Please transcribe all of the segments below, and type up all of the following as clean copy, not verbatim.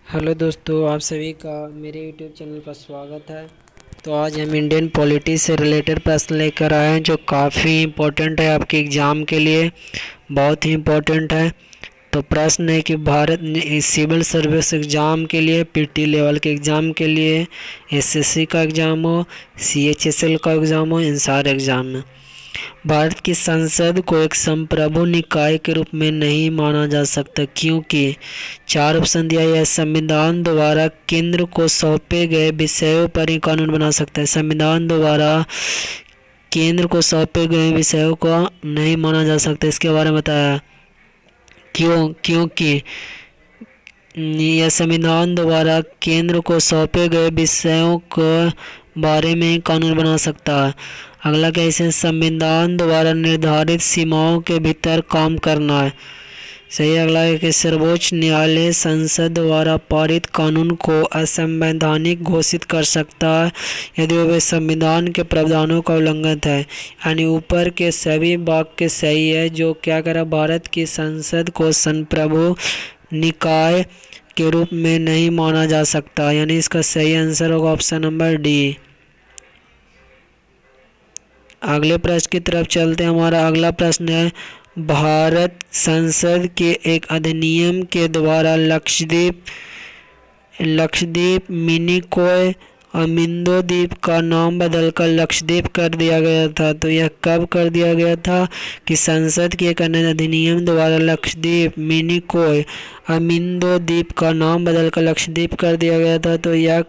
Hello दोस्तों, आप सभी का मेरे यूट्यूब चैनल पर स्वागत है। तो आज हम इंडियन पॉलिटी से रिलेटेड प्रश्न लेकर आए हैं जो काफ़ी इम्पोर्टेंट है आपके एग्ज़ाम के लिए, बहुत ही इम्पोर्टेंट है। तो प्रश्न है कि भारत ने सिविल सर्विस एग्ज़ाम के लिए, पीटी लेवल के एग्ज़ाम के लिए, एसएससी का एग्ज़ाम हो, सीएचएसएल का एग्ज़ाम हो, इन सारे एग्ज़ाम में भारत की संसद को एक संप्रभु निकाय के रूप में नहीं माना जा सकता, क्योंकि चार ऑप्शन दिया है। संविधान द्वारा केंद्र को सौंपे गए विषयों पर ही कानून बना सकता है। संविधान द्वारा केंद्र को सौंपे गए विषयों को नहीं माना जा सकता, इसके बारे में बताया। क्योंकि यह संविधान द्वारा केंद्र को सौंपे गए विषयों के बारे में ही कानून बना सकता है। अगला कैसे, संविधान द्वारा निर्धारित सीमाओं के भीतर काम करना है, सही। अगला है कि सर्वोच्च न्यायालय संसद द्वारा पारित कानून को असंवैधानिक घोषित कर सकता है यदि वह संविधान के प्रावधानों का उल्लंघन है। यानी ऊपर के सभी वाक्य सही है। जो क्या करा, भारत की संसद को संप्रभु निकाय के रूप में नहीं माना जा सकता, यानी इसका सही आंसर होगा ऑप्शन नंबर डी। अगले प्रश्न की तरफ चलते हैं। हमारा अगला प्रश्न है, भारत संसद के एक अधिनियम के द्वारा लक्षद्वीप मिनिकॉय और मिंदो द्वीप का नाम बदलकर लक्षद्वीप कर दिया गया था। तो यह कब कर दिया गया था कि संसद के एक अधिनियम द्वारा लक्षद्वीप मिनिकॉय और मिंदो द्वीप का नाम बदलकर लक्षद्वीप कर दिया गया था। तो यह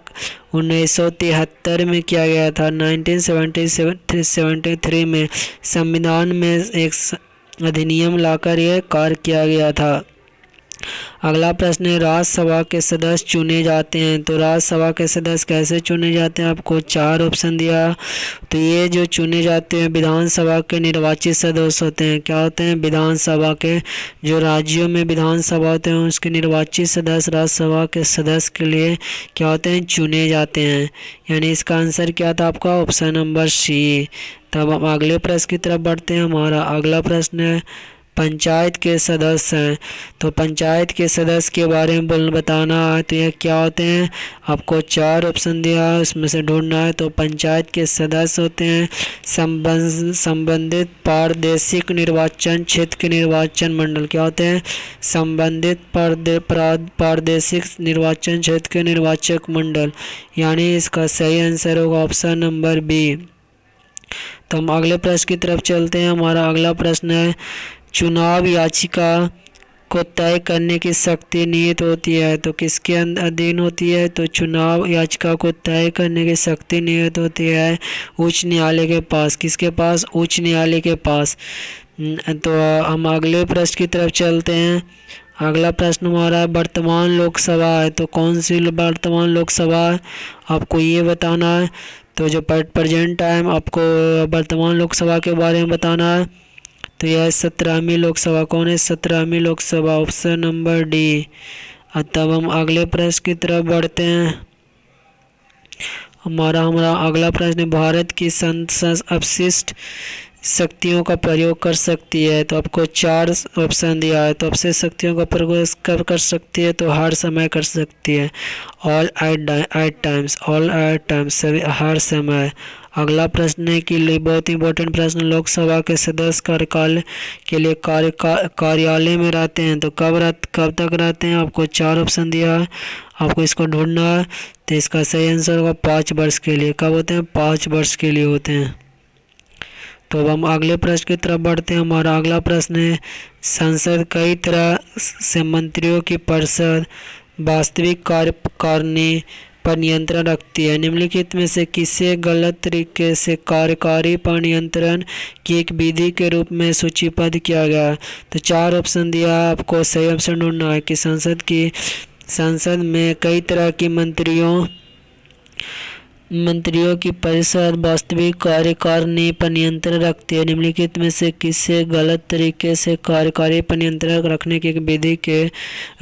1973 में किया गया था। 1973 में संविधान में एक अधिनियम लाकर यह कार्य किया गया था। अगला प्रश्न है, राज्यसभा के सदस्य चुने जाते हैं। तो राज्यसभा के सदस्य कैसे चुने जाते हैं, आपको चार ऑप्शन दिया। तो ये जो चुने जाते हैं विधानसभा के निर्वाचित सदस्य होते हैं। क्या होते हैं, विधानसभा के, जो राज्यों में विधानसभा होते हैं उसके निर्वाचित सदस्य राज्यसभा के सदस्य के लिए क्या होते हैं, चुने जाते हैं। यानी इसका आंसर क्या था आपका, ऑप्शन नंबर सी। तब हम अगले प्रश्न की तरफ बढ़ते हैं। हमारा अगला प्रश्न है, पंचायत के सदस्य हैं। तो पंचायत के सदस्य के बारे में बताना है। तो ये क्या होते हैं, आपको चार ऑप्शन दिया है, उसमें से ढूंढना है। तो पंचायत के सदस्य होते हैं संबंधित प्रादेशिक निर्वाचन क्षेत्र के निर्वाचन मंडल। क्या होते हैं, संबंधित प्रादेशिक निर्वाचन क्षेत्र के निर्वाचक मंडल। यानी इसका सही आंसर होगा ऑप्शन नंबर बी। तो हम अगले प्रश्न की तरफ चलते हैं। हमारा अगला प्रश्न है, चुनाव याचिका को तय करने की शक्ति निहित होती है। तो किसके अधीन होती है, तो चुनाव याचिका को तय करने की शक्ति निहित होती है उच्च न्यायालय के पास। किसके पास, उच्च न्यायालय के पास। तो हम अगले प्रश्न की तरफ चलते हैं। अगला प्रश्न हमारा वर्तमान लोकसभा है। तो कौन सी वर्तमान लोकसभा है, आपको ये बताना है। तो जो प्रेजेंट टाइम आपको वर्तमान लोकसभा के बारे में बताना है। तो यह 17वीं लोकसभा। कौन है, 17वीं लोकसभा, ऑप्शन नंबर डी। तब हम अगले प्रश्न की तरफ बढ़ते हैं। हमारा अगला प्रश्न, भारत की संसद अपशिष्ट शक्तियों का प्रयोग कर सकती है। तो आपको चार ऑप्शन दिया है। तो अपशिष्ट शक्तियों का प्रयोग कब कर सकती है, तो हर समय कर सकती है, ऑल एट टाइम्स, सभी हर समय। अगला प्रश्न है कि बहुत इंपॉर्टेंट प्रश्न, लोकसभा के सदस्य कार्यकाल के लिए कार्यालय में रहते हैं। तो कब तक रहते हैं, आपको चार ऑप्शन दिया है, आपको इसको ढूंढना है। तो इसका सही आंसर होगा 5 वर्ष के लिए। कब होते हैं, 5 वर्ष के लिए होते हैं। तो अब हम अगले प्रश्न की तरफ बढ़ते हैं। हमारा अगला प्रश्न है, संसद कई तरह से मंत्रियों की परिषद वास्तविक कार्यकारिणी पर नियंत्रण रखती है। निम्नलिखित में से किसे गलत तरीके से कार्यकारी पर नियंत्रण की एक विधि के रूप में सूचीबद्ध किया गया है। तो चार ऑप्शन दिया है, आपको सही ऑप्शन ढूंढना है कि संसद में कई तरह की मंत्रियों की परिषद वास्तविक कार्यकारिणी पर नियंत्रण रखती है। निम्नलिखित में से किसे गलत तरीके से कार्यकारी पर नियंत्रण रखने की एक विधि के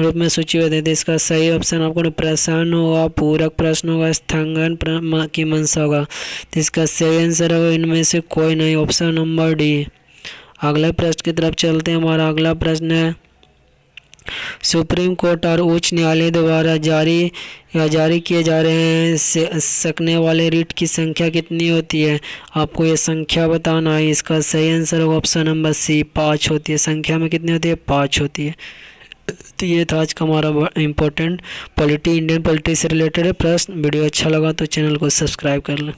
रूप में सूचीबद्ध है। इसका सही ऑप्शन आपको प्रश्न होगा, पूरक प्रश्न होगा, स्थगन की मंशा होगा। तो इसका सही आंसर होगा इनमें से कोई नहीं, ऑप्शन नंबर डी। अगले प्रश्न की तरफ चलते हैं। हमारा अगला प्रश्न है, सुप्रीम कोर्ट और उच्च न्यायालय द्वारा जारी किए जा रहे हैं सकने वाले रिट की संख्या कितनी होती है? आपको ये संख्या बताना है। इसका सही आंसर होगा ऑप्शन नंबर सी, 5 होती है। संख्या में कितनी होती है? 5 होती है। तो ये था आज का हमारा इम्पोर्टेंट इंडियन पॉलिटी से रिलेटेड प्रश्न। वीडियो अच्छा लगा तो चैनल को सब्सक्राइब कर लें।